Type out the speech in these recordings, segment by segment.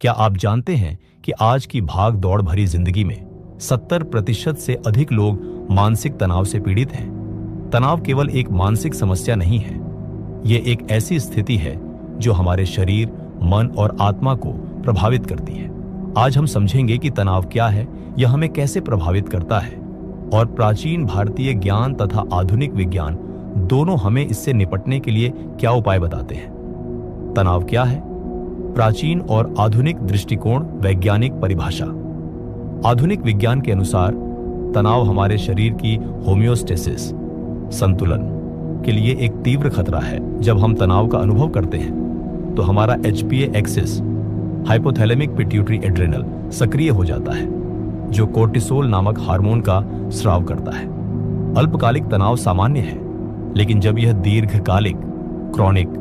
क्या आप जानते हैं कि आज की भाग दौड़ भरी जिंदगी में 70% से अधिक लोग मानसिक तनाव से पीड़ित हैं। तनाव केवल एक मानसिक समस्या नहीं है, ये एक ऐसी स्थिति है जो हमारे शरीर, मन और आत्मा को प्रभावित करती है। आज हम समझेंगे कि तनाव क्या है, यह हमें कैसे प्रभावित करता है और प्राचीन भारतीय ज्ञान तथा आधुनिक विज्ञान दोनों हमें इससे निपटने के लिए क्या उपाय बताते हैं। तनाव क्या है? प्राचीन और आधुनिक दृष्टिकोण, वैज्ञानिक परिभाषा। आधुनिक विज्ञान के अनुसार तनाव हमारे शरीर की होमियोस्टेसिस, संतुलन के लिए एक तीव्र खतरा है। जब हम तनाव का अनुभव करते हैं तो हमारा HPA axis, hypothalamic pituitary adrenal, सक्रिय हो जाता है, जो कोर्टिसोल नामक हार्मोन का स्राव करता है। अल्पकालिक तनाव सामान्य है, लेकिन जब यह दीर्घकालिक, क्रॉनिक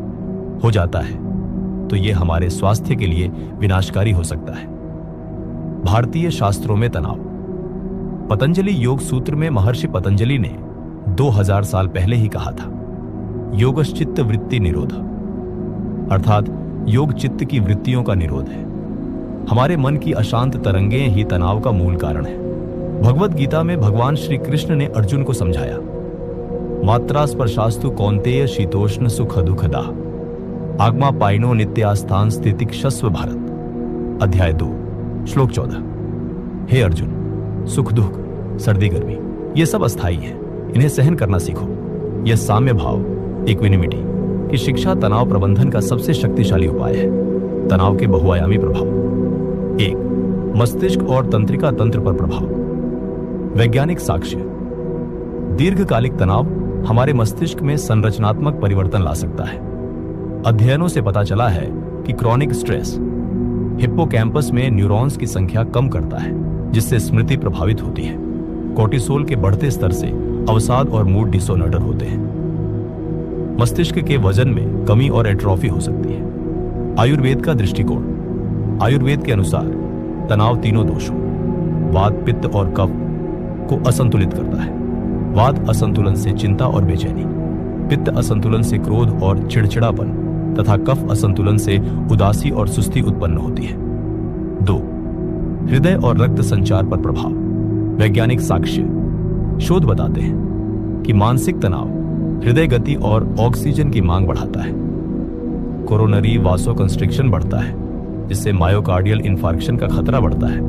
हो जाता है तो यह हमारे स्वास्थ्य के लिए विनाशकारी हो सकता है। भारतीय शास्त्रों में तनाव। पतंजलि योग सूत्र में महर्षि पतंजलि ने 2000 साल पहले ही कहा था, योगश्चित्त वृत्ति निरोध, अर्थात योग चित्त की वृत्तियों का निरोध है। हमारे मन की अशांत तरंगें ही तनाव का मूल कारण है। भगवद गीता में भगवान श्री कृष्ण ने अर्जुन को समझाया, मात्रा स्पर्शास्तु कौन्तेय शीतोष्ण सुख दुखदा आगमा पाइनो नित्यास्थान स्थितिक्षस्व भारत। अध्याय 2 श्लोक 14। हे अर्जुन, सुख दुख, सर्दी गर्मी, ये सब अस्थायी है, इन्हें सहन करना सीखो। यह साम्य भाव, इक्विनिमिटी की शिक्षा तनाव प्रबंधन का सबसे शक्तिशाली उपाय है। तनाव के बहुआयामी प्रभाव। 1. मस्तिष्क और तंत्रिका तंत्र पर प्रभाव। वैज्ञानिक साक्ष्य। दीर्घकालिक तनाव हमारे मस्तिष्क में संरचनात्मक परिवर्तन ला सकता है। अध्ययनों से पता चला है कि क्रॉनिक स्ट्रेस हिप्पोकैम्पस में न्यूरॉन्स की संख्या कम करता है, जिससे स्मृति प्रभावित होती है। कोर्टिसोल के बढ़ते स्तर से अवसाद और मूड डिसऑर्डर होते हैं। मस्तिष्क के वजन में कमी और एट्रोफी हो सकती है। आयुर्वेद का दृष्टिकोण। आयुर्वेद के अनुसार तनाव तीनों दोषों, वात, पित्त और कफ को असंतुलित करता है। वात असंतुलन से चिंता और बेचैनी, पित्त असंतुलन से क्रोध और चिड़चिड़ापन तथा कफ असंतुलन से उदासी और सुस्ती उत्पन्न होती है। 2. हृदय और रक्त संचार पर प्रभाव। वैज्ञानिक साक्ष्य। शोध बताते हैं कि मानसिक तनाव हृदय गति और ऑक्सीजन की मांग बढ़ाता है। कोरोनरी वासोकंस्ट्रिक्शन बढ़ता है, जिससे मायोकार्डियल इंफार्क्शन का खतरा बढ़ता है।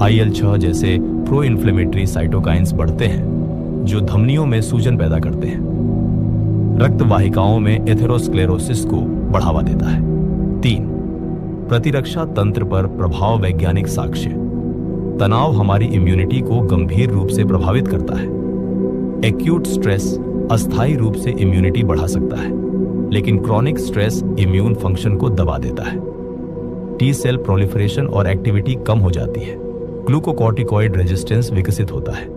IL-6 जैसे प्रो इन्फ्लेमेटरी साइटोकाइंस बढ़ते हैं, जो धमनियों में सूजन पैदा करते हैं। रक्त वाहिकाओं में एथेरोस्क्लेरोसिस को बढ़ावा देता है। 3. प्रतिरक्षा तंत्र पर प्रभाव। वैज्ञानिक साक्ष्य। तनाव हमारी इम्यूनिटी को गंभीर रूप से प्रभावित करता है। एक्यूट स्ट्रेस अस्थायी रूप से इम्यूनिटी बढ़ा सकता है, लेकिन क्रॉनिक स्ट्रेस इम्यून फंक्शन को दबा देता है। टी सेल प्रोलिफरेशन और एक्टिविटी कम हो जाती है। ग्लूकोकॉर्टिकॉइड रेजिस्टेंस विकसित होता है,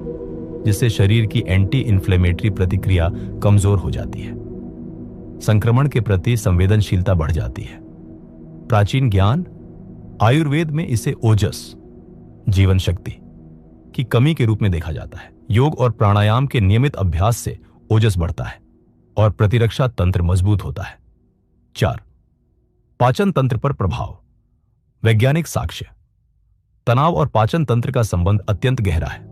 जिससे शरीर की एंटी इन्फ्लेमेटरी प्रतिक्रिया कमजोर हो जाती है। संक्रमण के प्रति संवेदनशीलता बढ़ जाती है। प्राचीन ज्ञान, आयुर्वेद में इसे ओजस, जीवन शक्ति की कमी के रूप में देखा जाता है। योग और प्राणायाम के नियमित अभ्यास से ओजस बढ़ता है और प्रतिरक्षा तंत्र मजबूत होता है। 4. पाचन तंत्र पर प्रभाव। वैज्ञानिक साक्ष्य। तनाव और पाचन तंत्र का संबंध अत्यंत गहरा है।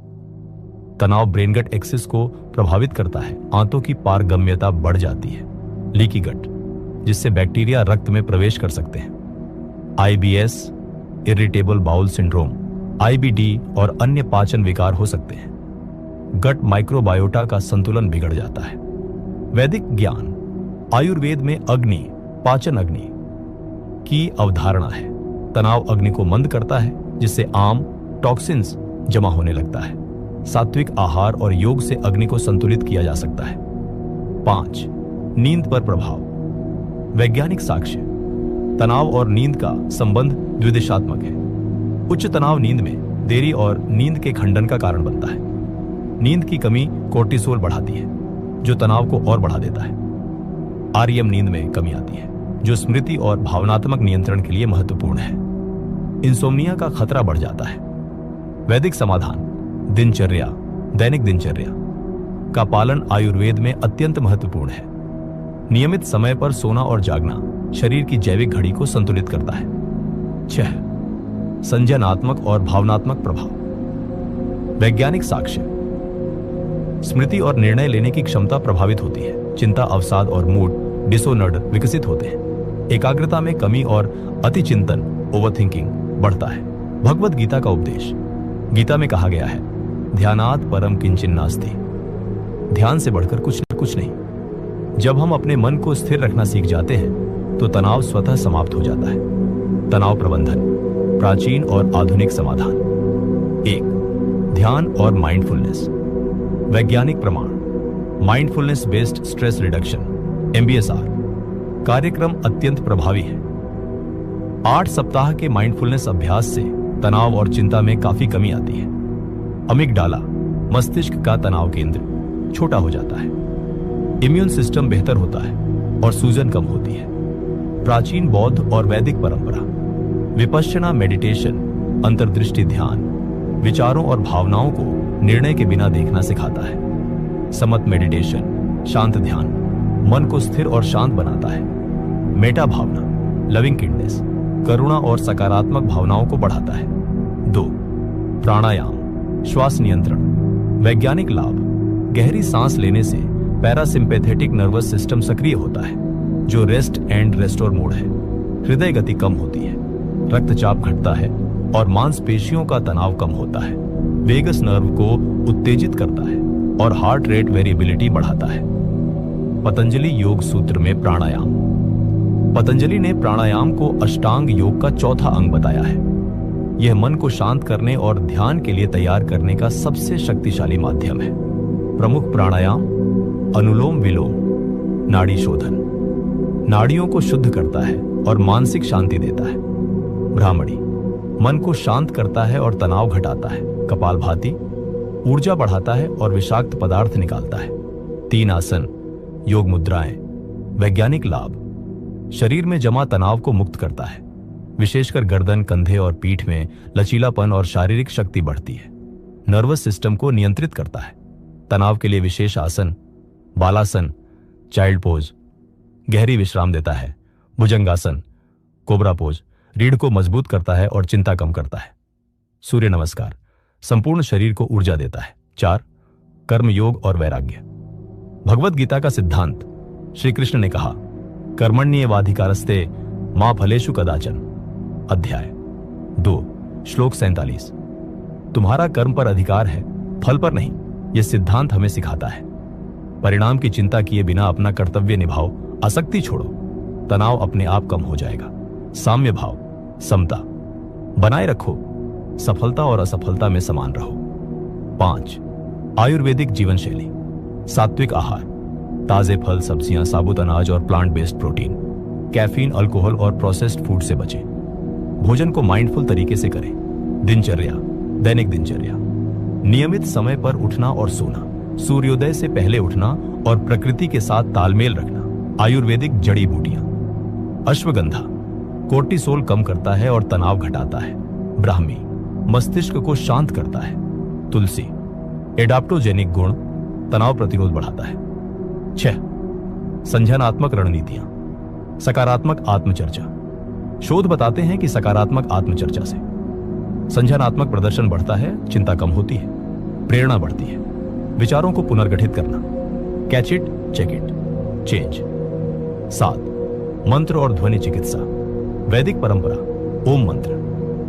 तनाव ब्रेन गट एक्सिस को प्रभावित करता है। आंतों की पारगम्यता बढ़ जाती है, लीकी गट, जिससे बैक्टीरिया रक्त में प्रवेश कर सकते हैं। IBS, irritable bowel syndrome, IBD और अन्य पाचन विकार हो सकते हैं। गट माइक्रोबायोटा का संतुलन बिगड़ जाता है। वैदिक ज्ञान। आयुर्वेद में अग्नि, पाचन अग्नि की अवधारणा है। तनाव अग्नि को मंद करता है, जिससे आम टॉक्सिन्स जमा होने लगता है। सात्विक आहार और योग से अग्नि को संतुलित किया जा सकता है। 5. नींद पर प्रभाव। वैज्ञानिक साक्ष्य। तनाव और नींद का संबंध द्विदिशात्मक है। उच्च तनाव नींद में देरी और नींद के खंडन का कारण बनता है। नींद की कमी कोर्टिसोल बढ़ाती है, जो तनाव को और बढ़ा देता है। REM नींद में कमी आती है, जो स्मृति और भावनात्मक नियंत्रण के लिए महत्वपूर्ण है। इंसोम्निया का खतरा बढ़ जाता है। वैदिक समाधान। दिनचर्या, दैनिक दिनचर्या का पालन आयुर्वेद में अत्यंत महत्वपूर्ण है। नियमित समय पर सोना और जागना शरीर की जैविक घड़ी को संतुलित करता है। 6. संज्ञानात्मक और भावनात्मक प्रभाव। वैज्ञानिक साक्ष्य। स्मृति और निर्णय लेने की क्षमता प्रभावित होती है। चिंता, अवसाद और मूड डिसऑर्डर विकसित होते हैं। एकाग्रता में कमी और अतिचिंतन ओवरथिंकिंग बढ़ता है। भगवद गीता का उपदेश। गीता में कहा गया है, ध्यानात् परम किंचिन नास्ति। ध्यान से बढ़कर कुछ नहीं। जब हम अपने मन को स्थिर रखना सीख जाते हैं तो तनाव स्वतः समाप्त हो जाता है। तनाव प्रबंधन, प्राचीन और आधुनिक समाधान। 1. ध्यान और माइंडफुलनेस। वैज्ञानिक प्रमाण। Mindfulness based stress reduction MBSR कार्यक्रम अत्यंत प्रभावी है। 8 सप्ताह के माइंडफुलनेस अभ्यास से तनाव और चिंता में काफी कमी आती है। अमिगडाला, मस्तिष्क का तनाव केंद्र, छोटा हो जाता है। इम्यून सिस्टम बेहतर होता है और सूजन कम होती है। प्राचीन बौद्ध और वैदिक परंपरा। विपश्यना मेडिटेशन अंतर्दृष्टि ध्यान विचारों और भावनाओं को निर्णय के बिना देखना सिखाता है। समत मेडिटेशन शांत ध्यान मन को स्थिर और शांत बनाता है। मेटा भावना लविंग किडनेस करुणा और सकारात्मक भावनाओं को बढ़ाता है। 2. प्राणायाम श्वास नियंत्रण। वैज्ञानिक लाभ। गहरी सांस लेने से पैरासिम्पैथेटिक नर्वस सिस्टम सक्रिय होता है जो रेस्ट एंड रेस्टोर मोड है। हृदय गति कम होती है, रक्तचाप घटता है और मांसपेशियों का तनाव कम होता है। वेगस नर्व को उत्तेजित करता है और हार्ट रेट वेरिएबिलिटी बढ़ाता है। पतंजलि योग सूत्र में प्राणायाम। पतंजलि ने प्राणायाम को अष्टांग योग का चौथा अंग बताया है। यह मन को शांत करने और ध्यान के लिए तैयार करने का सबसे शक्तिशाली माध्यम है। प्रमुख प्राणायाम अनुलोम विलोम, नाड़ी शोधन, नाड़ियों को शुद्ध करता है और मानसिक शांति देता है। भ्रामरी, मन को शांत करता है और तनाव घटाता है। कपालभाति, ऊर्जा बढ़ाता है और विषाक्त पदार्थ निकालता है। 3 आसन, योग मुद्राएं, वैज्ञानिक लाभ। शरीर में जमा तनाव को मुक्त करता है, विशेषकर गर्दन, कंधे और पीठ में लचीलापन और शारीरिक शक्ति बढ़ती है। नर्वस सिस्टम को नियंत्रित करता है। तनाव के लिए विशेष आसन, बालासन, चाइल्ड पोज, गहरी विश्राम देता है। भुजंगासन, कोबरा पोज, रीढ़ को मजबूत करता है और चिंता कम करता है। सूर्य नमस्कार संपूर्ण शरीर को ऊर्जा देता है। 4. कर्म योग और वैराग्य। भगवद गीता का सिद्धांत। श्री कृष्ण ने कहा, कर्मण्येवाधिकारस्ते मा फलेषु कदाचन। अध्याय 2 श्लोक 47। तुम्हारा कर्म पर अधिकार है, फल पर नहीं। यह सिद्धांत हमें सिखाता है परिणाम की चिंता किए बिना अपना कर्तव्य निभाओ, आसक्ति छोड़ो, तनाव अपने आप कम हो जाएगा। साम्य भाव, समता बनाए रखो, सफलता और असफलता में समान रहो। 5. आयुर्वेदिक जीवन शैली। सात्विक आहार, ताजे फल, सब्जियां, साबुत अनाज और plant based protein. Caffeine, alcohol और प्रोसेस्ड फूड से बचें। भोजन को माइंडफुल तरीके से करें। दिनचर्या, दैनिक दिनचर्या, नियमित समय पर उठना और सोना, सूर्योदय से पहले उठना और प्रकृति के साथ तालमेल रखना। आयुर्वेदिक जड़ी बूटियां। अश्वगंधा कोर्टिसोल कम करता है और तनाव घटाता है। ब्राह्मी मस्तिष्क को शांत करता है। तुलसी एडाप्टोजेनिक गुण, तनाव प्रतिरोध बढ़ाता है। 6. संज्ञानात्मक रणनीतियां। सकारात्मक आत्मचर्चा। शोध बताते हैं कि सकारात्मक आत्मचर्चा से संज्ञानात्मक प्रदर्शन बढ़ता है, चिंता कम होती है, प्रेरणा बढ़ती है, विचारों को पुनर्गठित करना। Catch it, check it, change. 7. मंत्र और ध्वनि चिकित्सा। वैदिक परंपरा। ओम मंत्र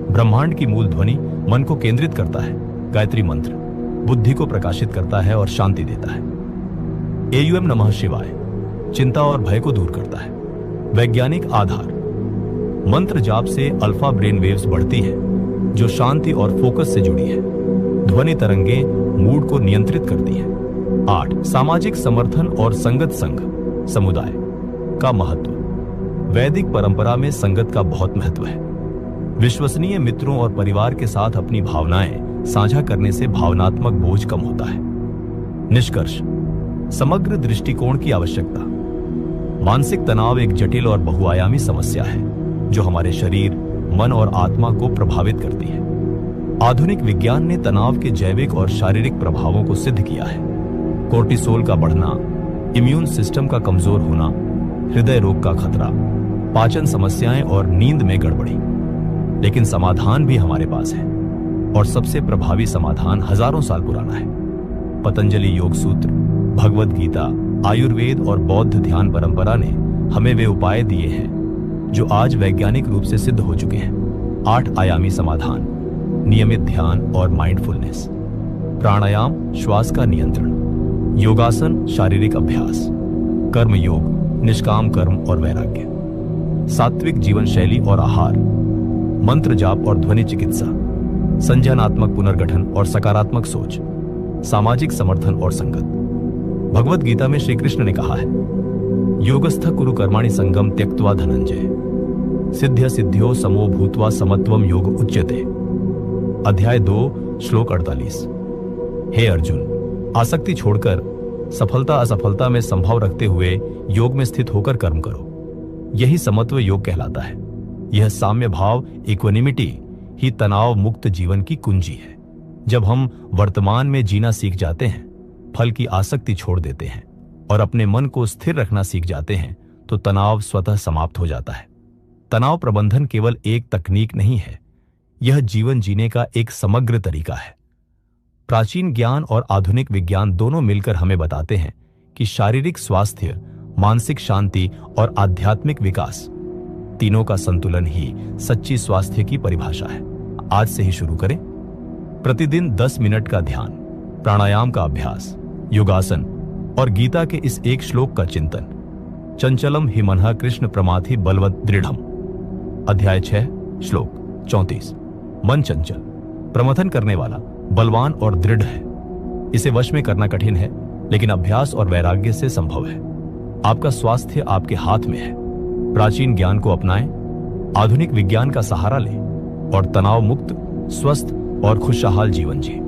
ब्रह्मांड की मूल ध्वनि मन को केंद्रित करता है। गायत्री मंत्र बुद्धि को प्रकाशित करता है और शांति देता है। AUM नमः शिवाय चिंता और भय को दूर करता है। वैज्ञानिक आधार। मंत्र जाप से अल्फा ब्रेन वेव्स बढ़ती है जो शांति और फोकस से जुड़ी है। ध्वनि तरंगे मूड को नियंत्रित करती है। 8. सामाजिक समर्थन और संगत संघ समुदाय का महत्व। वैदिक परंपरा में संगत का बहुत महत्व है। विश्वसनीय मित्रों और परिवार के साथ अपनी भावनाएं साझा करने से भावनात्मक बोझ कम होता है। निष्कर्ष, समग्र दृष्टिकोण की आवश्यकता। मानसिक तनाव एक जटिल और बहुआयामी समस्या है जो हमारे शरीर, मन और आत्मा को प्रभावित करती है। आधुनिक विज्ञान ने तनाव के जैविक और शारीरिक प्रभावों को सिद्ध किया है। कोर्टिसोल का बढ़ना, इम्यून सिस्टम का कमजोर होना, हृदय रोग का खतरा, पाचन समस्याएं और नींद में गड़बड़ी। लेकिन समाधान भी हमारे पास है, और सबसे प्रभावी समाधान हजारों साल पुराना है। पतंजलि योग सूत्र, भगवद गीता, आयुर्वेद और बौद्ध ध्यान परंपरा ने हमें वे उपाय दिए हैं जो आज वैज्ञानिक रूप से सिद्ध हो चुके हैं। 8 आयामी समाधान, नियमित ध्यान और माइंडफुलनेस, प्राणायाम श्वास का नियंत्रण, योगासन शारीरिक अभ्यास, कर्म योग निष्काम कर्म और वैराग्य, सात्विक जीवन शैली और आहार, मंत्र जाप और ध्वनि चिकित्सा, संज्ञानात्मक पुनर्गठन और सकारात्मक सोच, सामाजिक समर्थन और संगत। भगवद गीता में श्री कृष्ण ने कहा है, योगस्थ कुरु कर्माणि संगम त्यक्त्वा धनंजय, सिद्ध्य सिद्ध्यो समो भूत्वा समत्वम योग उच्यते। अध्याय 2 श्लोक 48। हे अर्जुन, आसक्ति छोड़कर सफलता असफलता में संभव रखते हुए योग में स्थित होकर कर्म करो। यही समत्व योग कहलाता है। यह साम्य भाव, इक्विनिमिटी ही तनाव मुक्त जीवन की कुंजी है। जब हम वर्तमान में जीना सीख जाते हैं, फल की आसक्ति छोड़ देते हैं और अपने मन को स्थिर रखना सीख जाते हैं, तो तनाव स्वतः समाप्त हो जाता है। तनाव प्रबंधन केवल एक तकनीक नहीं है, यह जीवन जीने का एक समग्र तरीका है। प्राचीन ज्ञान और आधुनिक विज्ञान दोनों मिलकर हमें बताते हैं कि शारीरिक स्वास्थ्य, मानसिक शांति और आध्यात्मिक विकास, तीनों का संतुलन ही सच्ची स्वास्थ्य की परिभाषा है। आज से ही शुरू करें। प्रतिदिन 10 मिनट का ध्यान, प्राणायाम का अभ्यास, योगासन और गीता के इस एक श्लोक का चिंतन। चंचलम हि मनः कृष्ण प्रमाथि बलवत् दृढ़म। अध्याय 6 श्लोक 34। मन चंचल, प्रमथन करने वाला, बलवान और दृढ़ है। इसे वश में करना कठिन है, लेकिन अभ्यास और वैराग्य से संभव है। आपका स्वास्थ्य आपके हाथ में है। प्राचीन ज्ञान को अपनाएं, आधुनिक विज्ञान का सहारा लें और तनाव मुक्त, स्वस्थ और खुशहाल जीवन जिएं।